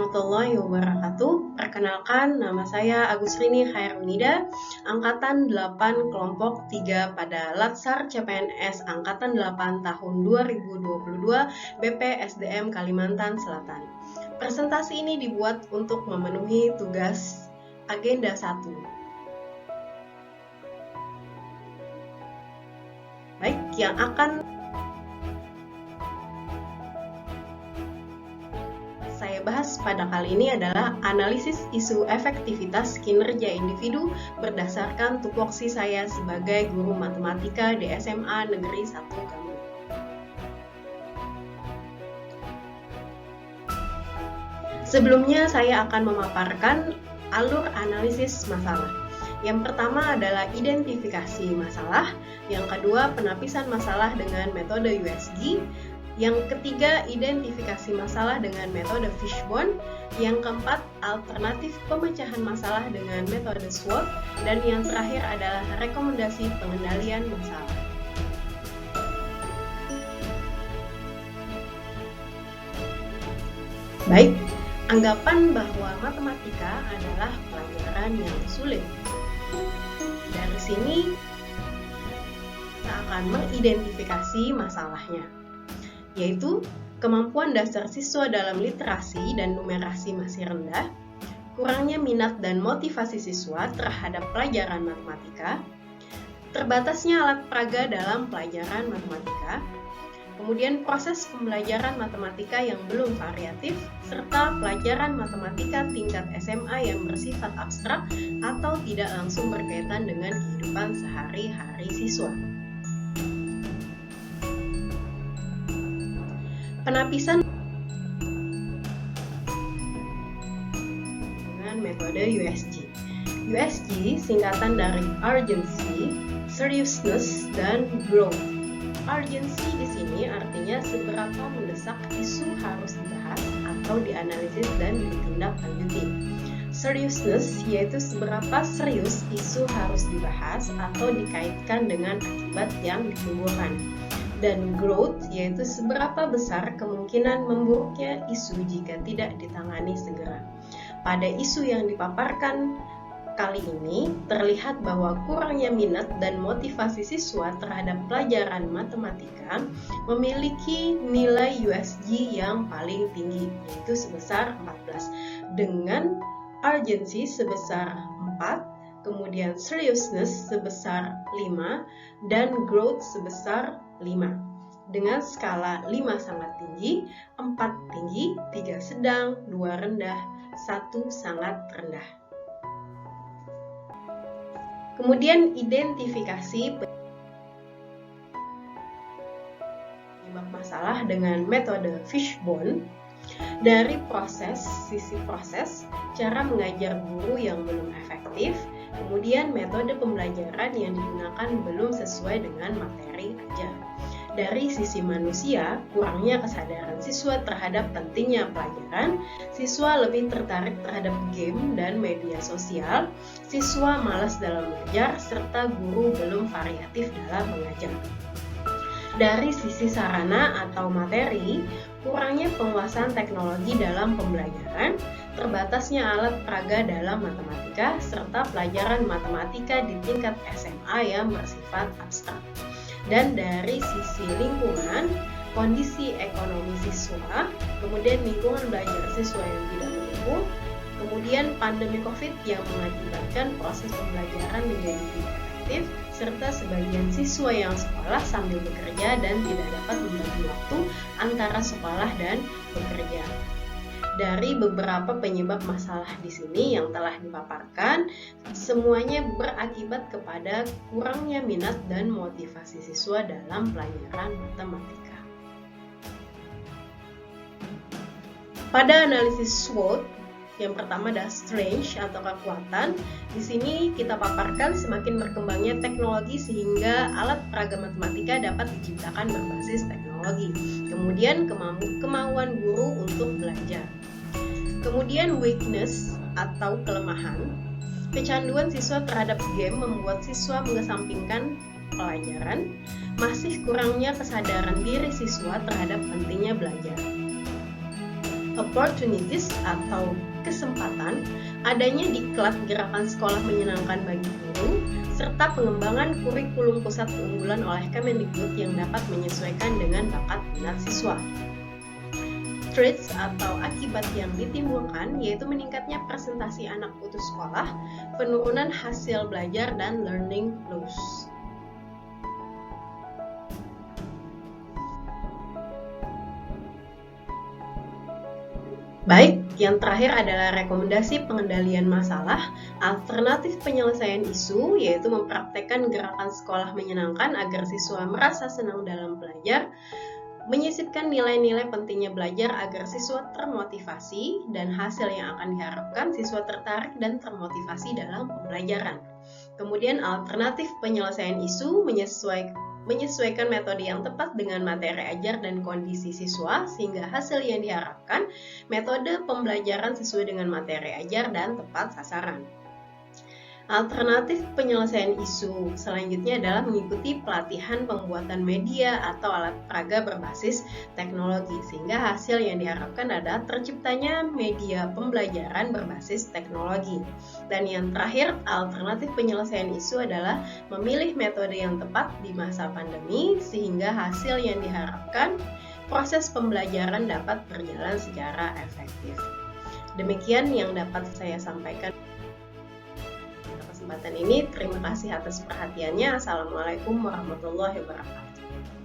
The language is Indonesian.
warahmatullahi wabarakatuh. Perkenalkan, nama saya Agus Rini Khairunida, Angkatan 8 Kelompok 3 pada Latsar CPNS Angkatan 8 tahun 2022 BPSDM Kalimantan Selatan. Presentasi ini dibuat untuk memenuhi tugas agenda 1. Baik, yang akan saya bahas pada kali ini adalah analisis isu efektivitas kinerja individu berdasarkan tupoksi saya sebagai guru matematika di SMA Negeri 1 Kamu. Sebelumnya saya akan memaparkan alur analisis masalah. Yang pertama adalah identifikasi masalah, yang kedua penapisan masalah dengan metode USG, yang ketiga, identifikasi masalah dengan metode Fishbone. Yang keempat, alternatif pemecahan masalah dengan metode SWOT. Dan yang terakhir adalah rekomendasi pengendalian masalah. Baik, anggapan bahwa matematika adalah pelajaran yang sulit. Dari sini, kita akan mengidentifikasi masalahnya, yaitu kemampuan dasar siswa dalam literasi dan numerasi masih rendah, kurangnya minat dan motivasi siswa terhadap pelajaran matematika, terbatasnya alat peraga dalam pelajaran matematika, kemudian proses pembelajaran matematika yang belum variatif, serta pelajaran matematika tingkat SMA yang bersifat abstrak atau tidak langsung berkaitan dengan kehidupan sehari-hari siswa. Penapisan dengan metode USG. USG singkatan dari urgency, seriousness, dan growth. Urgency di sini artinya seberapa mendesak isu harus dibahas atau dianalisis dan ditindaklanjuti. Seriousness yaitu seberapa serius isu harus dibahas atau dikaitkan dengan akibat yang ditimbulkan. Dan growth yaitu seberapa besar kemungkinan memburuknya isu jika tidak ditangani segera. Pada isu yang dipaparkan kali ini terlihat bahwa kurangnya minat dan motivasi siswa terhadap pelajaran matematika memiliki nilai USG yang paling tinggi, yaitu sebesar 14, dengan urgency sebesar 4, kemudian seriousness sebesar 5, dan growth sebesar 5. Dengan skala 5 sangat tinggi, 4 tinggi, 3 sedang, 2 rendah, 1 sangat rendah. Kemudian identifikasi penyebab masalah dengan metode Fishbone. Dari sisi proses, cara mengajar guru yang belum efektif, kemudian metode pembelajaran yang digunakan belum sesuai dengan materi ajar. Dari sisi manusia, kurangnya kesadaran siswa terhadap pentingnya pelajaran, siswa lebih tertarik terhadap game dan media sosial, siswa malas dalam belajar, serta guru belum variatif dalam mengajar. Dari sisi sarana atau materi, kurangnya penguasaan teknologi dalam pembelajaran, terbatasnya alat peraga dalam matematika, serta pelajaran matematika di tingkat SMA yang bersifat abstrak. Dan dari sisi lingkungan, kondisi ekonomi siswa, kemudian lingkungan belajar siswa yang tidak mendukung, kemudian pandemi COVID yang mengakibatkan proses pembelajaran menjadi tidak efektif, serta sebagian siswa yang sekolah sambil bekerja dan tidak dapat membagi waktu antara sekolah dan bekerja. Dari beberapa penyebab masalah di sini yang telah dipaparkan, semuanya berakibat kepada kurangnya minat dan motivasi siswa dalam pelajaran matematika. Pada analisis SWOT, yang pertama adalah strength atau kekuatan. Di sini kita paparkan semakin berkembangnya teknologi sehingga alat peraga matematika dapat diciptakan berbasis teknologi. Kemudian kemauan guru untuk belajar. Kemudian weakness atau kelemahan. Kecanduan siswa terhadap game membuat siswa mengesampingkan pelajaran. Masih kurangnya kesadaran diri siswa terhadap pentingnya belajar. opportunities atau kesempatan, adanya diklat gerakan sekolah menyenangkan bagi guru, serta pengembangan kurikulum pusat keunggulan oleh Kemendikbud yang dapat menyesuaikan dengan bakat minat siswa. Traits atau akibat yang ditimbulkan yaitu meningkatnya presentasi anak putus sekolah, penurunan hasil belajar, dan learning loss. Baik, yang terakhir adalah rekomendasi pengendalian masalah, alternatif penyelesaian isu, yaitu mempraktekkan gerakan sekolah menyenangkan agar siswa merasa senang dalam belajar, menyisipkan nilai-nilai pentingnya belajar agar siswa termotivasi, dan hasil yang akan diharapkan siswa tertarik dan termotivasi dalam pembelajaran. Kemudian alternatif penyelesaian isu menyesuaikan metode yang tepat dengan materi ajar dan kondisi siswa sehingga hasil yang diharapkan metode pembelajaran sesuai dengan materi ajar dan tepat sasaran. Alternatif penyelesaian isu selanjutnya adalah mengikuti pelatihan pembuatan media atau alat peraga berbasis teknologi sehingga hasil yang diharapkan adalah terciptanya media pembelajaran berbasis teknologi. Dan yang terakhir, alternatif penyelesaian isu adalah memilih metode yang tepat di masa pandemi sehingga hasil yang diharapkan proses pembelajaran dapat berjalan secara efektif. Demikian yang dapat saya sampaikan kesempatan ini. Terima kasih atas perhatiannya. Assalamualaikum warahmatullahi wabarakatuh.